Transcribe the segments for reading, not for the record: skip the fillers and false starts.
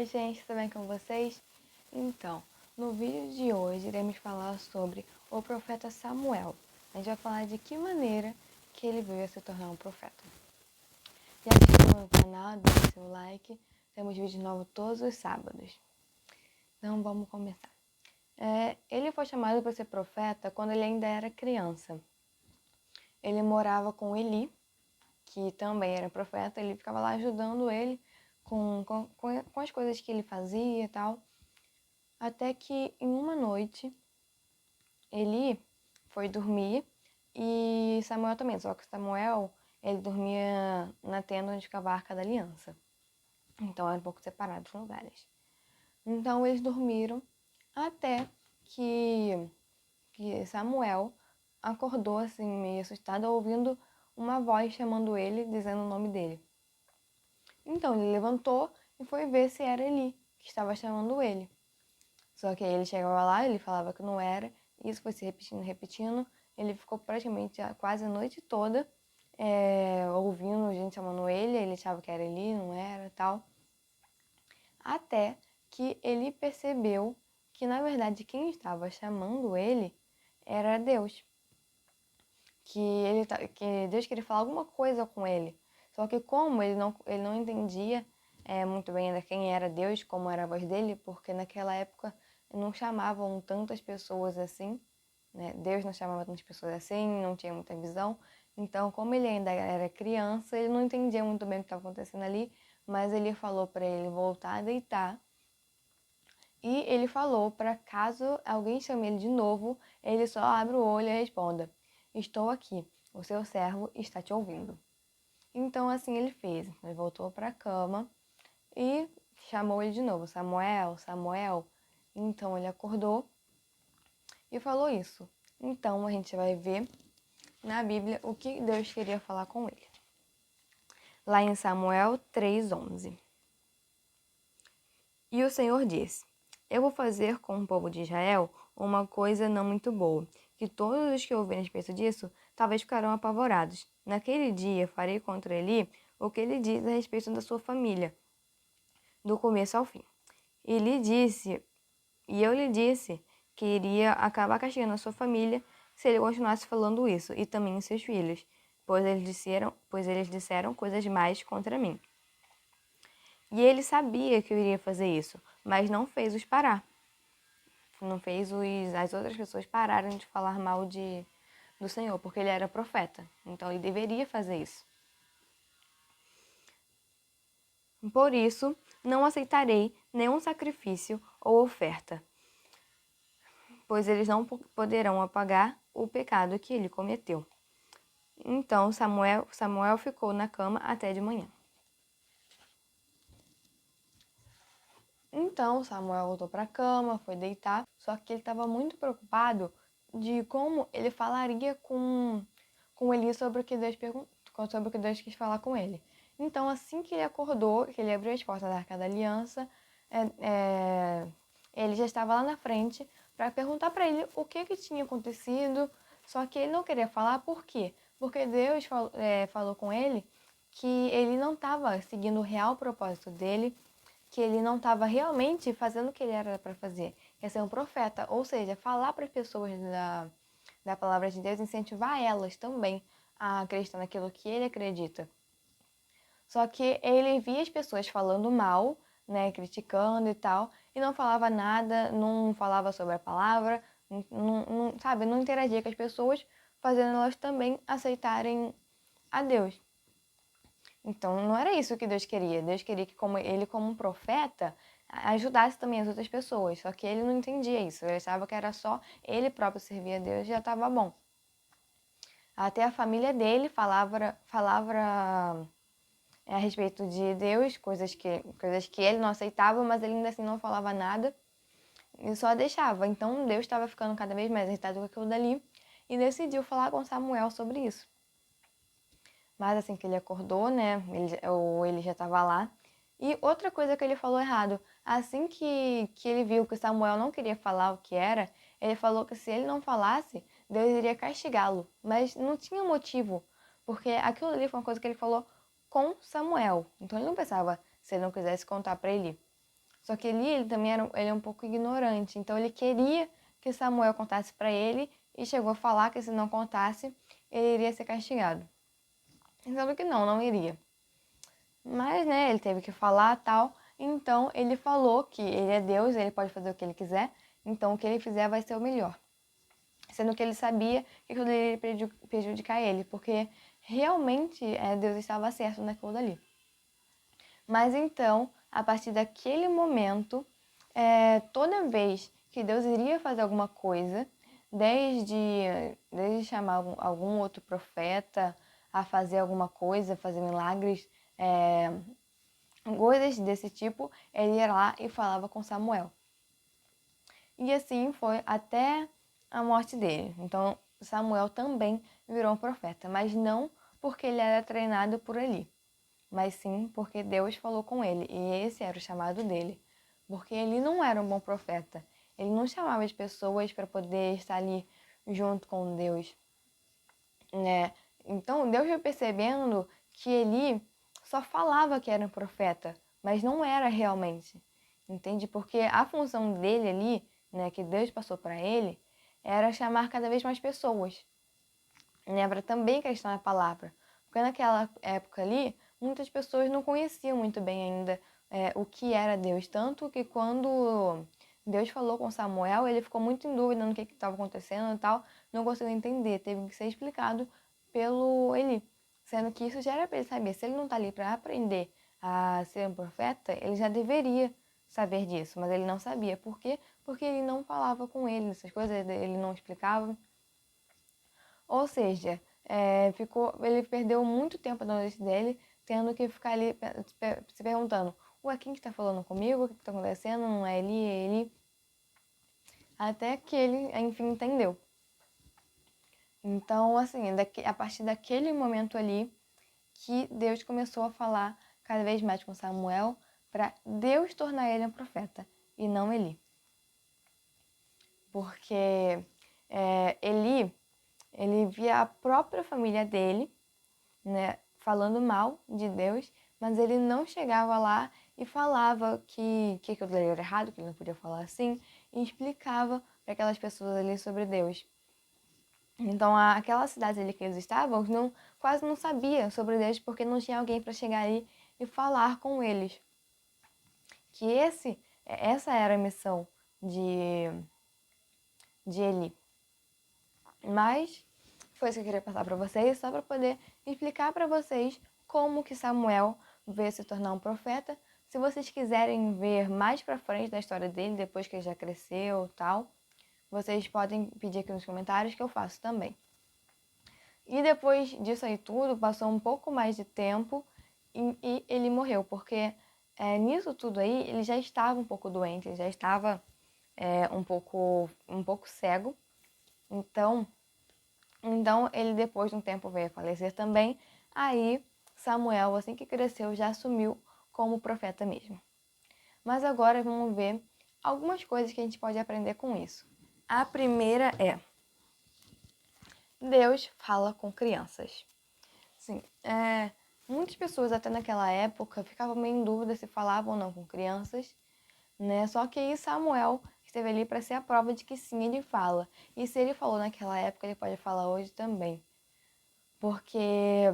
Oi gente, tudo bem com vocês? Então, no vídeo de hoje iremos falar sobre o profeta Samuel. A gente vai falar de que maneira que ele veio a se tornar um profeta. Já se inscreva no canal, deixe seu like, temos vídeos novos todos os sábados. Então vamos começar. Ele foi chamado para ser profeta quando ele ainda era criança. Ele morava com Eli, que também era profeta, ele ficava lá ajudando ele com as coisas que ele fazia e tal. Até que em uma noite ele foi dormir e Samuel também, só que Samuel ele dormia na tenda onde ficava a Arca da Aliança. Então eram um pouco separados os lugares. Então eles dormiram até que Samuel acordou assim meio assustado ouvindo uma voz chamando ele, dizendo o nome dele. Então ele levantou e foi ver se era Eli que estava chamando ele. Só que aí ele chegava lá, ele falava que não era, e isso foi se repetindo. Ele ficou praticamente quase a noite toda ouvindo gente chamando ele achava que era Eli, não era, tal. Até que ele percebeu que, na verdade, quem estava chamando ele era Deus. Que Deus queria falar alguma coisa com ele. Só que como ele não entendia muito bem ainda quem era Deus, como era a voz dele, porque naquela época não chamavam tantas pessoas assim, né? Deus não chamava tantas pessoas assim, não tinha muita visão. Então, como ele ainda era criança, ele não entendia muito bem o que estava acontecendo ali, mas ele falou para ele voltar a deitar. E ele falou para caso alguém chame ele de novo, ele só abre o olho e responda: "Estou aqui, o seu servo está te ouvindo." Então assim ele fez. Ele voltou para a cama e chamou ele de novo: "Samuel, Samuel." Então ele acordou e falou isso. Então a gente vai ver na Bíblia o que Deus queria falar com ele. Lá em Samuel 3:11. E o Senhor disse: "Eu vou fazer com o povo de Israel uma coisa não muito boa, que todos os que ouvirem a respeito disso talvez ficarão apavorados. Naquele dia farei contra Eli o que ele diz a respeito da sua família, do começo ao fim. E eu lhe disse que iria acabar castigando a sua família se ele continuasse falando isso, e também os seus filhos, pois eles disseram coisas mais contra mim." E ele sabia que eu iria fazer isso, mas não fez-os parar. Não fez as outras pessoas pararem de falar mal do Senhor, porque ele era profeta. Então ele deveria fazer isso. Por isso, não aceitarei nenhum sacrifício ou oferta, pois eles não poderão apagar o pecado que ele cometeu. Então Samuel ficou na cama até de manhã. Então Samuel voltou para a cama, foi deitar, só que ele estava muito preocupado de como ele falaria com Eli sobre o que Deus quis falar com ele. Então, assim que ele acordou, que ele abriu as portas da Arca da Aliança, ele já estava lá na frente para perguntar para ele o que tinha acontecido, só que ele não queria falar. Por quê? Porque Deus falou com ele que ele não estava seguindo o real propósito dele, que ele não estava realmente fazendo o que ele era para fazer, que é ser um profeta, ou seja, falar para as pessoas da palavra de Deus, incentivar elas também a acreditar naquilo que ele acredita. Só que ele via as pessoas falando mal, né, criticando e tal, e não falava nada, não falava sobre a palavra, sabe, não interagia com as pessoas, fazendo elas também aceitarem a Deus. Então, não era isso que Deus queria. Deus queria que ele, como um profeta, ajudasse também as outras pessoas. Só que ele não entendia isso. Ele achava que era só ele próprio servir a Deus e já estava bom. Até a família dele falava a respeito de Deus, coisas que ele não aceitava, mas ele ainda assim não falava nada e só deixava. Então, Deus estava ficando cada vez mais irritado com aquilo dali e decidiu falar com Samuel sobre isso. Mas assim que ele acordou, né, ele já estava lá. E outra coisa que ele falou errado, assim que ele viu que Samuel não queria falar o que era, ele falou que se ele não falasse, Deus iria castigá-lo. Mas não tinha motivo, porque aquilo ali foi uma coisa que ele falou com Samuel. Então ele não pensava se ele não quisesse contar para ele. Só que ele também ele é um pouco ignorante, então ele queria que Samuel contasse para ele e chegou a falar que se não contasse, ele iria ser castigado. Sendo que não iria. Mas, né, ele teve que falar tal, então ele falou que ele é Deus, ele pode fazer o que ele quiser, então o que ele fizer vai ser o melhor. Sendo que ele sabia que aquilo iria prejudicar ele, porque realmente Deus estava certo naquilo dali. Mas então, a partir daquele momento, toda vez que Deus iria fazer alguma coisa, desde chamar algum outro profeta a fazer alguma coisa, fazer milagres, coisas desse tipo, ele ia lá e falava com Samuel. E assim foi até a morte dele. Então, Samuel também virou um profeta, mas não porque ele era treinado por Eli, mas sim porque Deus falou com ele, e esse era o chamado dele. Porque ele não era um bom profeta. Ele não chamava as pessoas para poder estar ali junto com Deus, né? Então, Deus foi percebendo que Eli só falava que era um profeta, mas não era realmente. Entende? Porque a função dele ali, né, que Deus passou para ele, era chamar cada vez mais pessoas, né, para também acreditar na palavra. Porque naquela época ali, muitas pessoas não conheciam muito bem ainda o que era Deus. Tanto que quando Deus falou com Samuel, ele ficou muito em dúvida no que estava acontecendo e tal, não conseguiu entender, teve que ser explicado pelo Eli. Sendo que isso já era para ele saber. Se ele não está ali para aprender a ser um profeta, ele já deveria saber disso, mas ele não sabia. Por quê? Porque ele não falava com ele, essas coisas ele não explicava. Ou seja, ele perdeu muito tempo da noite dele, tendo que ficar ali se perguntando: ué, quem que tá falando comigo? O que tá acontecendo? Não é ele, é ele. Até que ele, enfim, entendeu. Então, assim, a partir daquele momento ali, que Deus começou a falar cada vez mais com Samuel, para Deus tornar ele um profeta, e não Eli. Porque Eli, ele via a própria família dele, né, falando mal de Deus, mas ele não chegava lá e falava que aquilo era errado, que ele não podia falar assim, e explicava para aquelas pessoas ali sobre Deus. Então, aquela cidade ali que eles estavam quase não sabia sobre Deus, porque não tinha alguém para chegar ali e falar com eles. Que essa era a missão de Eli. Mas foi isso que eu queria passar para vocês, só para poder explicar para vocês como que Samuel veio se tornar um profeta. Se vocês quiserem ver mais para frente da história dele, depois que ele já cresceu e tal, vocês podem pedir aqui nos comentários que eu faço também. E depois disso aí tudo, passou um pouco mais de tempo e ele morreu, porque nisso tudo aí ele já estava um pouco doente, ele já estava um pouco cego. Então ele depois de um tempo veio a falecer também. Aí Samuel, assim que cresceu, já assumiu como profeta mesmo. Mas agora vamos ver algumas coisas que a gente pode aprender com isso. A primeira é: Deus fala com crianças. Sim, muitas pessoas até naquela época ficavam meio em dúvida se falavam ou não com crianças, né? Só que aí Samuel esteve ali para ser a prova de que sim, ele fala. E se ele falou naquela época, ele pode falar hoje também. Porque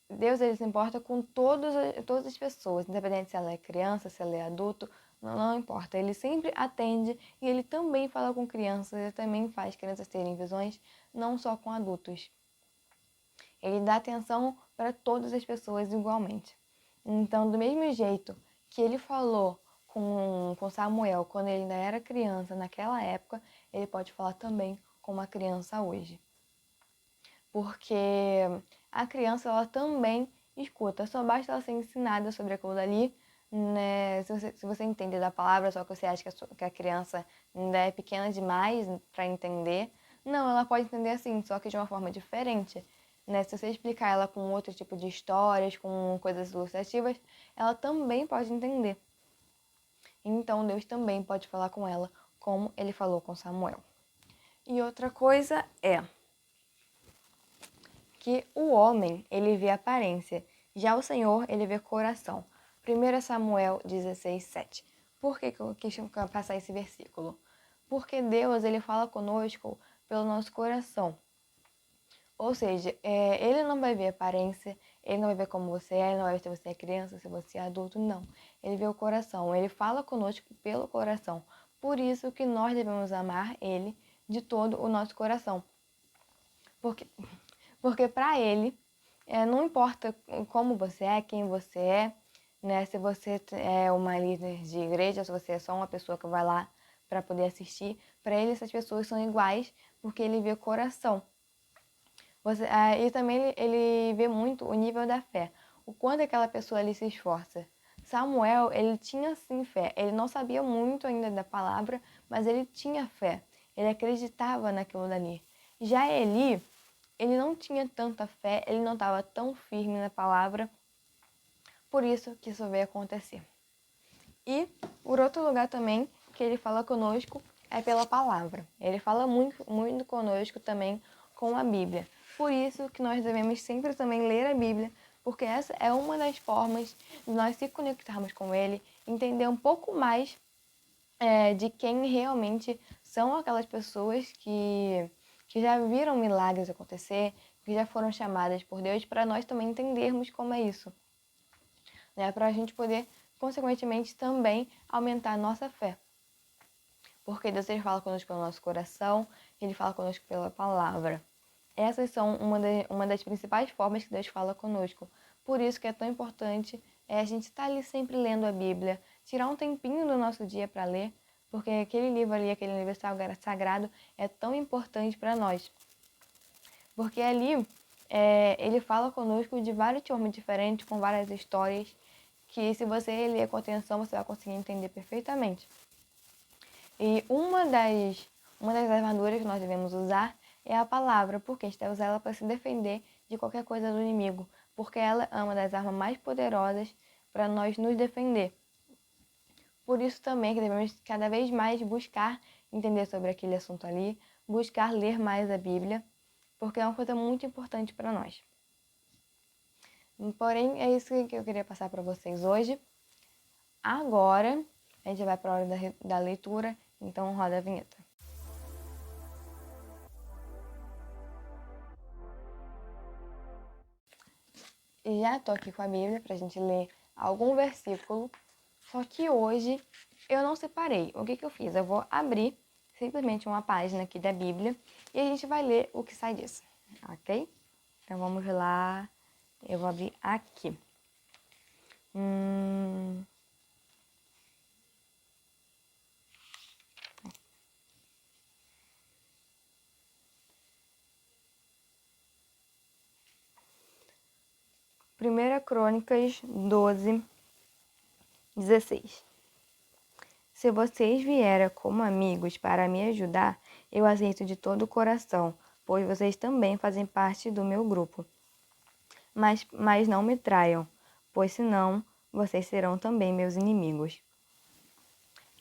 Deus, ele se importa com todas as pessoas, independente se ela é criança, se ela é adulto, não importa. Ele sempre atende e ele também fala com crianças, ele também faz crianças terem visões, não só com adultos. Ele dá atenção para todas as pessoas igualmente. Então, do mesmo jeito que ele falou com Samuel quando ele ainda era criança, naquela época, ele pode falar também com uma criança hoje. Porque a criança, ela também escuta, só basta ela ser ensinada sobre aquilo dali, né? Se você entender da palavra, só que você acha que a criança ainda é pequena demais para entender, não, ela pode entender assim, só que de uma forma diferente. Né? Se você explicar ela com outro tipo de histórias, com coisas ilustrativas, ela também pode entender. Então, Deus também pode falar com ela, como ele falou com Samuel. E outra coisa é que o homem, ele vê aparência, já o Senhor, ele vê coração. 1 Samuel 16, 7. Por que eu quis passar esse versículo? Porque Deus, ele fala conosco pelo nosso coração. Ou seja, ele não vai ver a aparência, ele não vai ver como você é, ele não vai ver se você é criança, se você é adulto, não. Ele vê o coração, ele fala conosco pelo coração. Por isso que nós devemos amar ele de todo o nosso coração. Porque para ele, não importa como você é, quem você é, né? Se você é uma líder de igreja, se você é só uma pessoa que vai lá para poder assistir, para ele essas pessoas são iguais, porque ele vê o coração. E também ele vê muito o nível da fé, o quanto aquela pessoa ali se esforça. Samuel, ele tinha sim fé, ele não sabia muito ainda da palavra, mas ele tinha fé, ele acreditava naquilo dali. Já Eli, ele não tinha tanta fé, ele não estava tão firme na palavra, por isso que isso veio acontecer. E, por outro lugar também, que ele fala conosco é pela palavra. Ele fala muito, muito conosco também com a Bíblia. Por isso que nós devemos sempre também ler a Bíblia, porque essa é uma das formas de nós se conectarmos com Ele, entender um pouco mais de quem realmente são aquelas pessoas que já viram milagres acontecer, que já foram chamadas por Deus, para nós também entendermos como é isso, né? Para a gente poder, consequentemente, também aumentar a nossa fé. Porque Deus, ele fala conosco pelo nosso coração, ele fala conosco pela palavra. Essas são uma das principais formas que Deus fala conosco. Por isso que é tão importante a gente estar ali sempre lendo a Bíblia, tirar um tempinho do nosso dia para ler, porque aquele livro ali, aquele livro sagrado, é tão importante para nós. Porque ali ele fala conosco de várias formas diferentes, com várias histórias, que se você ler com atenção, você vai conseguir entender perfeitamente. E uma das armaduras que nós devemos usar é a palavra, porque a gente deve usar ela para se defender de qualquer coisa do inimigo, porque ela é uma das armas mais poderosas para nós nos defender. Por isso também que devemos cada vez mais buscar entender sobre aquele assunto ali, buscar ler mais a Bíblia, porque é uma coisa muito importante para nós. Porém, é isso que eu queria passar para vocês hoje. Agora, a gente vai para a hora da leitura, então roda a vinheta. E já estou aqui com a Bíblia para a gente ler algum versículo, só que hoje eu não separei. O que eu fiz? Eu vou abrir simplesmente uma página aqui da Bíblia e a gente vai ler o que sai disso, ok? Então vamos lá, eu vou abrir aqui. 1 Crônicas 12, 16. Se vocês vieram como amigos para me ajudar, eu aceito de todo o coração, pois vocês também fazem parte do meu grupo. Mas não me traiam, pois senão vocês serão também meus inimigos.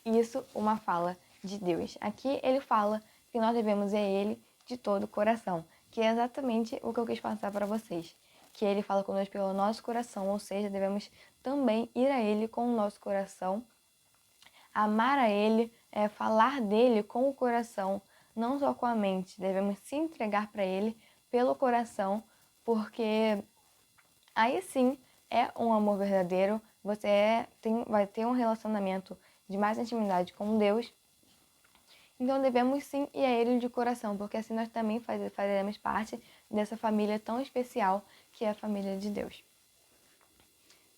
Isso uma fala de Deus. Aqui ele fala que nós devemos a Ele de todo o coração, que é exatamente o que eu quis passar para vocês. Que Ele fala conosco pelo nosso coração, ou seja, devemos também ir a Ele com o nosso coração, amar a Ele, falar dele com o coração, não só com a mente. Devemos se entregar para Ele pelo coração, porque aí sim é um amor verdadeiro, você vai ter um relacionamento de mais intimidade com Deus. Então devemos sim ir a Ele de coração, porque assim nós também faremos parte dessa família tão especial que é a família de Deus.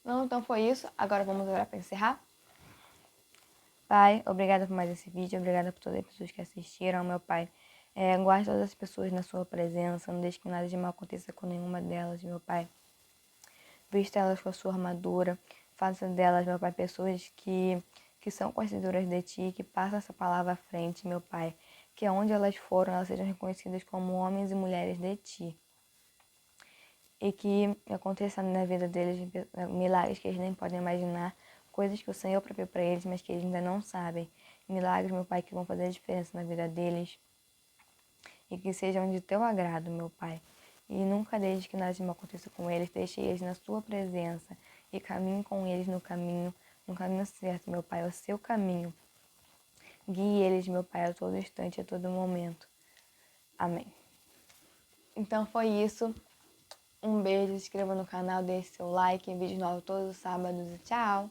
Então foi isso, agora vamos orar para encerrar. Pai, obrigada por mais esse vídeo, obrigada por todas as pessoas que assistiram, meu Pai. Guarde todas as pessoas na sua presença, não deixe que nada de mal aconteça com nenhuma delas, meu Pai. Vista elas com a sua armadura, faça delas, meu Pai, pessoas que são conhecedoras de Ti, que passam essa palavra à frente, meu Pai. Que aonde elas foram, elas sejam reconhecidas como homens e mulheres de Ti. E que aconteça na vida deles milagres que eles nem podem imaginar, coisas que o Senhor preparou para eles, mas que eles ainda não sabem. Milagres, meu Pai, que vão fazer a diferença na vida deles. E que sejam de Teu agrado, meu Pai. E nunca deixe que nada de mal aconteça com eles, deixe eles na sua presença e caminhe com eles no caminho no caminho certo, meu Pai, ao seu caminho. Guie eles, meu Pai, a todo instante, a todo momento. Amém. Então foi isso. Um beijo, se inscreva no canal, deixe seu like, em vídeos novos todos os sábados e tchau!